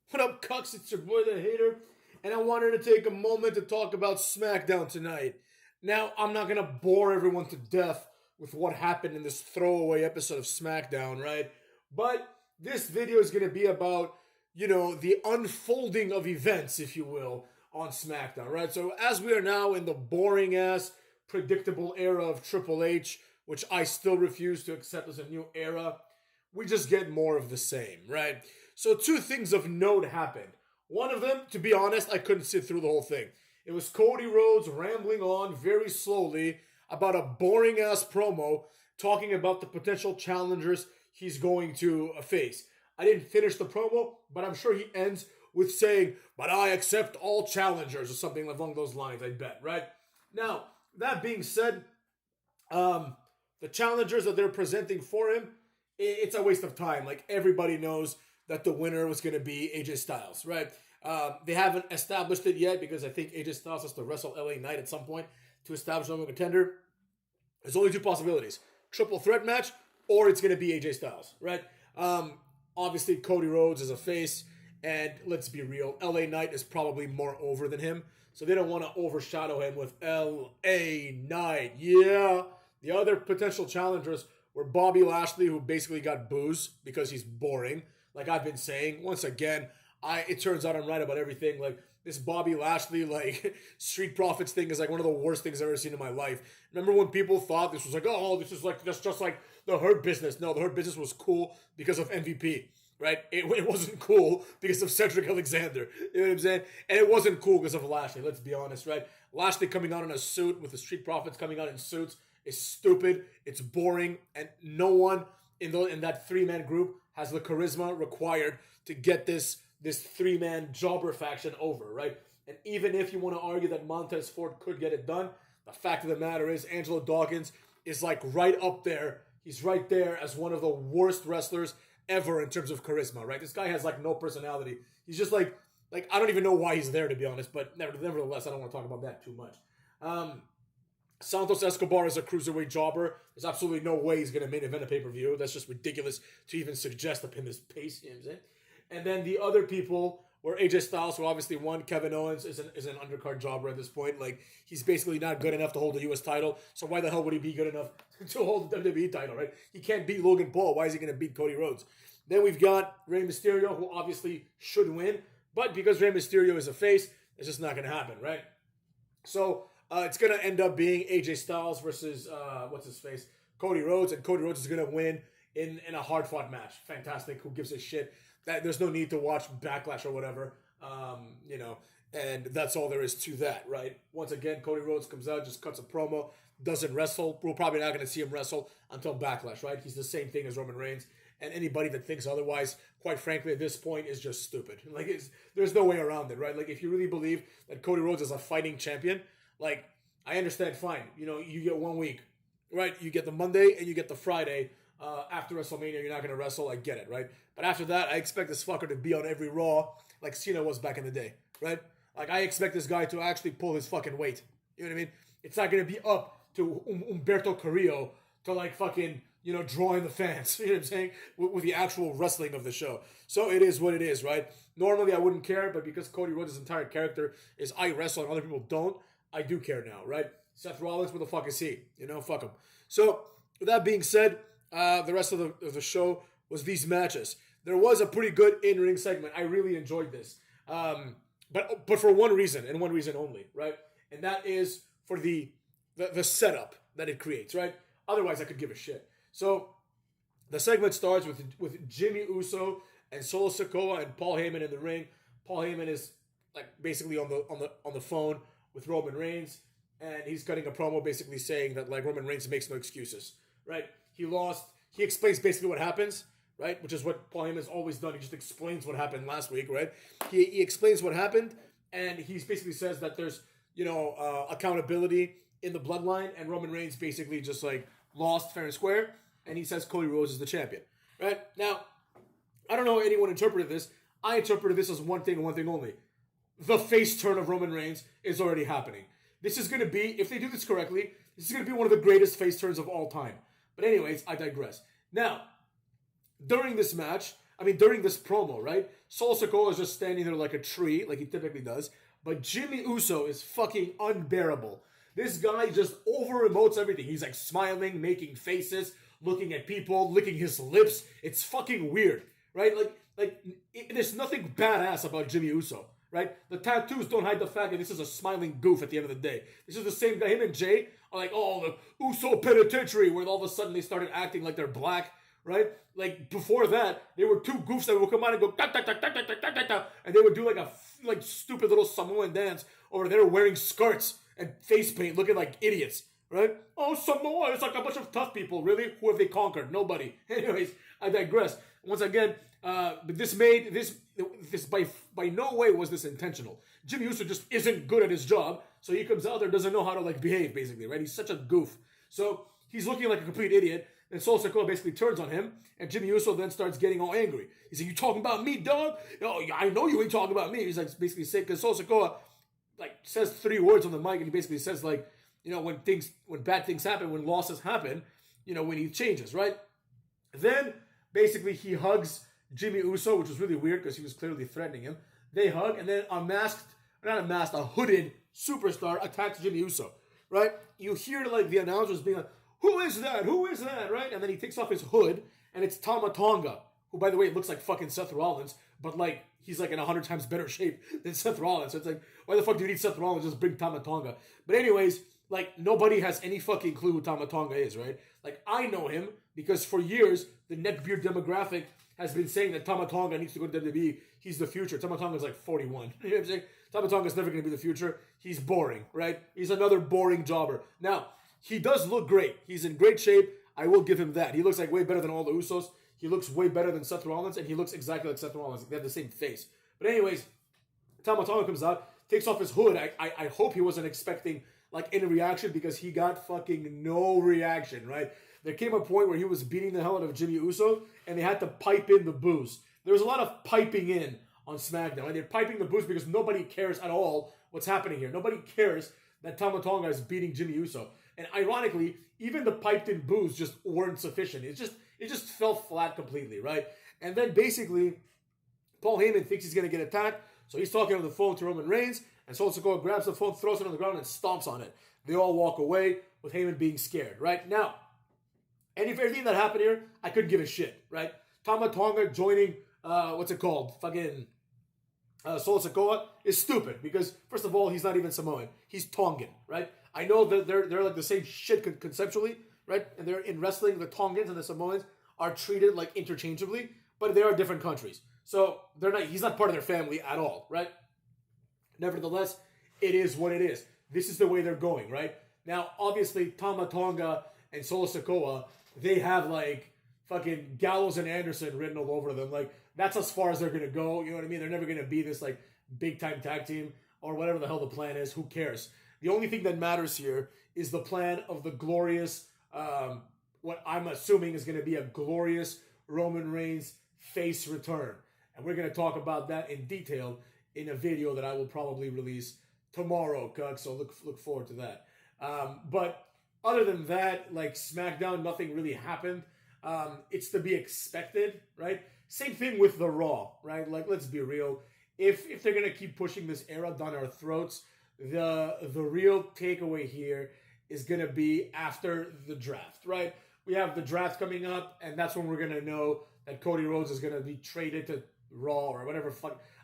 What up, Cucks? It's your boy, the Hater, and I wanted to take a moment to talk about SmackDown tonight. Now, I'm not gonna bore everyone to death with what happened in this throwaway episode of SmackDown, right? But this video is gonna be about, the unfolding of events, if you will, on SmackDown, right? So, as we are now in the boring ass, predictable era of Triple H, which I still refuse to accept as a new era, we just get more of the same, right? So two things of note happened. One of them, to be honest, I couldn't sit through the whole thing. It was Cody Rhodes rambling on very slowly about a boring ass promo talking about the potential challengers he's going to face. I didn't finish the promo, but I'm sure he ends with saying, "But I accept all challengers," or something along those lines, I bet, right? Now, that being said, the challengers that they're presenting for him, it's a waste of time. Like, everybody knows that the winner was going to be AJ Styles, right? They haven't established it yet because I think AJ Styles has to wrestle LA Knight at some point to establish number one contender. There's only two possibilities: triple threat match, or it's going to be AJ Styles, right? Obviously, Cody Rhodes is a face, and let's be real, LA Knight is probably more over than him, so they don't want to overshadow him with LA Knight. Yeah. The other potential challengers were Bobby Lashley, who basically got booze because he's boring. Like I've been saying, once again, it turns out I'm right about everything. Like, this Bobby Lashley, like, Street Profits thing is like one of the worst things I've ever seen in my life. Remember when people thought this was like, oh, this is like just like the Hurt Business? No, the Hurt Business was cool because of MVP. Right? It wasn't cool because of Cedric Alexander. You know what I'm saying? And it wasn't cool because of Lashley, let's be honest, right? Lashley coming out in a suit with the Street Profits coming out in suits is stupid, it's boring, and no one in that three-man group has the charisma required to get this three-man jobber faction over, right? And even if you want to argue that Montez Ford could get it done, the fact of the matter is Angelo Dawkins is like right up there. He's right there as one of the worst wrestlers ever in terms of charisma, right? This guy has like no personality. He's just like I don't even know why he's there, to be honest, but nevertheless, I don't want to talk about that too much. Santos Escobar is a cruiserweight jobber. There's absolutely no way he's going to main event a pay-per-view. That's just ridiculous to even suggest up in this pace, you know what I'm saying? And then the other people were AJ Styles, who obviously won. Kevin Owens is an undercard jobber at this point. Like, he's basically not good enough to hold the U.S. title, so why the hell would he be good enough to hold the WWE title, right? He can't beat Logan Paul. Why is he going to beat Cody Rhodes? Then we've got Rey Mysterio, who obviously should win, but because Rey Mysterio is a face, it's just not going to happen, right? So it's going to end up being AJ Styles versus, Cody Rhodes, and Cody Rhodes is going to win in a hard-fought match. Fantastic. Who gives a shit? There's no need to watch Backlash or whatever, and that's all there is to that, right? Once again, Cody Rhodes comes out, just cuts a promo, doesn't wrestle. We're probably not going to see him wrestle until Backlash, right? He's the same thing as Roman Reigns, and anybody that thinks otherwise, quite frankly, at this point, is just stupid. Like, there's no way around it, right? Like, if you really believe that Cody Rhodes is a fighting champion, like, I understand, fine. You get 1 week, right? You get the Monday and you get the Friday. After WrestleMania, you're not going to wrestle. I get it, right? But after that, I expect this fucker to be on every Raw like Cena was back in the day, right? Like, I expect this guy to actually pull his fucking weight. You know what I mean? It's not going to be up to Umberto Carrillo to, like, fucking, drawing the fans. You know what I'm saying? With the actual wrestling of the show. So it is what it is, right? Normally, I wouldn't care, but because Cody Rhodes' entire character is I wrestle and other people don't, I do care now, right? Seth Rollins, what the fuck is he? Fuck him. So, with that being said, the rest of the show was these matches. There was a pretty good in-ring segment. I really enjoyed this. But for one reason, and one reason only, right? And that is for the setup that it creates, right? Otherwise, I could give a shit. So, the segment starts with Jimmy Uso and Solo Sikoa and Paul Heyman in the ring. Paul Heyman is like basically on the phone with Roman Reigns, and he's cutting a promo basically saying that, like, Roman Reigns makes no excuses, right? He lost. He explains basically what happens, right? Which is what Paul Heyman has always done. He just explains what happened last week, right? He explains what happened, and he basically says that there's, accountability in the bloodline, and Roman Reigns basically just, like, lost fair and square, and he says Cody Rhodes is the champion, right? Now, I don't know how anyone interpreted this. I interpreted this as one thing and one thing only. The face turn of Roman Reigns is already happening. This is going to be, if they do this correctly, this is going to be one of the greatest face turns of all time. But anyways, I digress. Now, during this match, I mean, during this promo, right? Solo Sikoa is just standing there like a tree, like he typically does. But Jimmy Uso is fucking unbearable. This guy just over-emotes everything. He's like smiling, making faces, looking at people, licking his lips. It's fucking weird, right? There's nothing badass about Jimmy Uso, right? The tattoos don't hide the fact that this is a smiling goof at the end of the day. This is the same guy. Him and Jay are like, oh, the Uso Penitentiary, where all of a sudden they started acting like they're black, right? Like, before that, they were two goofs that would come out and go, ta, ta, ta, ta, ta, ta, ta, ta, and they would do like a stupid little Samoan dance over there wearing skirts and face paint, looking like idiots, right? Oh, Samoa, it's like a bunch of tough people. Really? Who have they conquered? Nobody. Anyways, I digress. Once again, but this by no way was this intentional. Jimmy Uso just isn't good at his job, so he comes out there, doesn't know how to like behave, basically, right? He's such a goof. So he's looking like a complete idiot, and Solo Sikoa basically turns on him, and Jimmy Uso then starts getting all angry. He's like, "You talking about me, dog? Oh, I know you ain't talking about me." He's like basically saying, because Solo Sikoa like says 3 words on the mic, and he basically says like, you know, when bad things happen, when losses happen, you know, when he changes, right? Then basically he hugs Jimmy Uso, which was really weird because he was clearly threatening him. They hug, and then a hooded superstar attacks Jimmy Uso, right? You hear like the announcers being like, "Who is that? Who is that?" Right? And then he takes off his hood, and it's Tama Tonga, who, by the way, looks like fucking Seth Rollins, but like he's like in 100 times better shape than Seth Rollins. So it's like, why the fuck do you need Seth Rollins? Just bring Tama Tonga. But anyways, like nobody has any fucking clue who Tama Tonga is, right? Like I know him because for years the neckbeard demographic has been saying that Tama Tonga needs to go to WWE. He's the future. Tama Tonga is like 41. You know what I'm saying? Tama Tonga is never going to be the future. He's boring, right? He's another boring jobber. Now, he does look great. He's in great shape. I will give him that. He looks like way better than all the Usos. He looks way better than Seth Rollins, and he looks exactly like Seth Rollins. They have the same face. But anyways, Tama Tonga comes out, takes off his hood. I hope he wasn't expecting like any reaction because he got fucking no reaction, right? There came a point where he was beating the hell out of Jimmy Uso, and they had to pipe in the boos. There was a lot of piping in on SmackDown. Right? They're piping the boos because nobody cares at all what's happening here. Nobody cares that Tama Tonga is beating Jimmy Uso. And ironically, even the piped in boos just weren't sufficient. It just fell flat completely, right? And then basically, Paul Heyman thinks he's going to get attacked, so he's talking on the phone to Roman Reigns, and Solo Sikoa grabs the phone, throws it on the ground, and stomps on it. They all walk away with Heyman being scared, right? Now, anything that happened here, I couldn't give a shit, right? Tama Tonga joining, fucking Solo Sikoa is stupid because, first of all, he's not even Samoan. He's Tongan, right? I know that they're like the same shit conceptually, right? And they're in wrestling, the Tongans and the Samoans are treated like interchangeably, but they are different countries. So he's not part of their family at all, right? Nevertheless, it is what it is. This is the way they're going, right? Now, obviously, Tama Tonga and Solo Sikoa, they have like fucking Gallows and Anderson written all over them. Like, that's as far as they're going to go. You know what I mean? They're never going to be this like big time tag team or whatever the hell the plan is. Who cares? The only thing that matters here is the plan of the glorious, what I'm assuming is going to be a glorious Roman Reigns face return. And we're going to talk about that in detail in a video that I will probably release tomorrow, Cucks. So look forward to that. But other than that, like SmackDown, nothing really happened. It's to be expected, right? Same thing with the Raw, right? Like, let's be real. If they're going to keep pushing this era down our throats, the real takeaway here is going to be after the draft, right? We have the draft coming up, and that's when we're going to know that Cody Rhodes is going to be traded to Raw or whatever.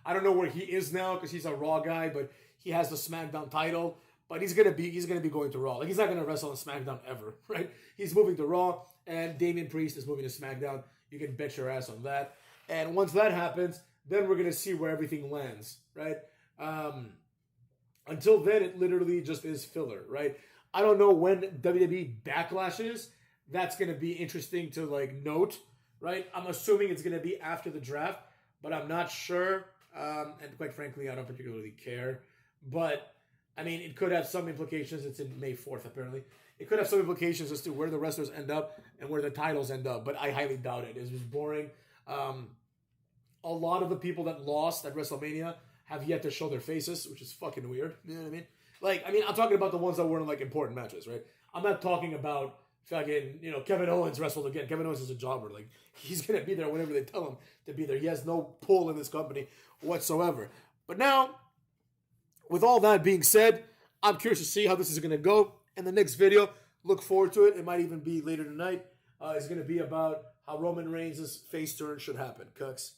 I don't know where he is now because he's a Raw guy, but he has the SmackDown title. But he's gonna be going to Raw. Like, he's not gonna wrestle on SmackDown ever, right? He's moving to Raw, and Damian Priest is moving to SmackDown. You can bet your ass on that. And once that happens, then we're gonna see where everything lands, right? Until then, it literally just is filler, right? I don't know when WWE Backlash is. That's gonna be interesting to like note, right? I'm assuming it's gonna be after the draft, but I'm not sure. And quite frankly, I don't particularly care. But I mean, it could have some implications. It's in May 4th, apparently. It could have some implications as to where the wrestlers end up and where the titles end up, but I highly doubt it. It's just boring. A lot of the people that lost at WrestleMania have yet to show their faces, which is fucking weird. You know what I mean? Like, I'm talking about the ones that were in, like, important matches, right? I'm not talking about fucking, Kevin Owens wrestled again. Kevin Owens is a jobber. Like, he's going to be there whenever they tell him to be there. He has no pull in this company whatsoever. But now, with all that being said, I'm curious to see how this is going to go. In the next video, look forward to it. It might even be later tonight. It's going to be about how Roman Reigns' face turn should happen. Cucks.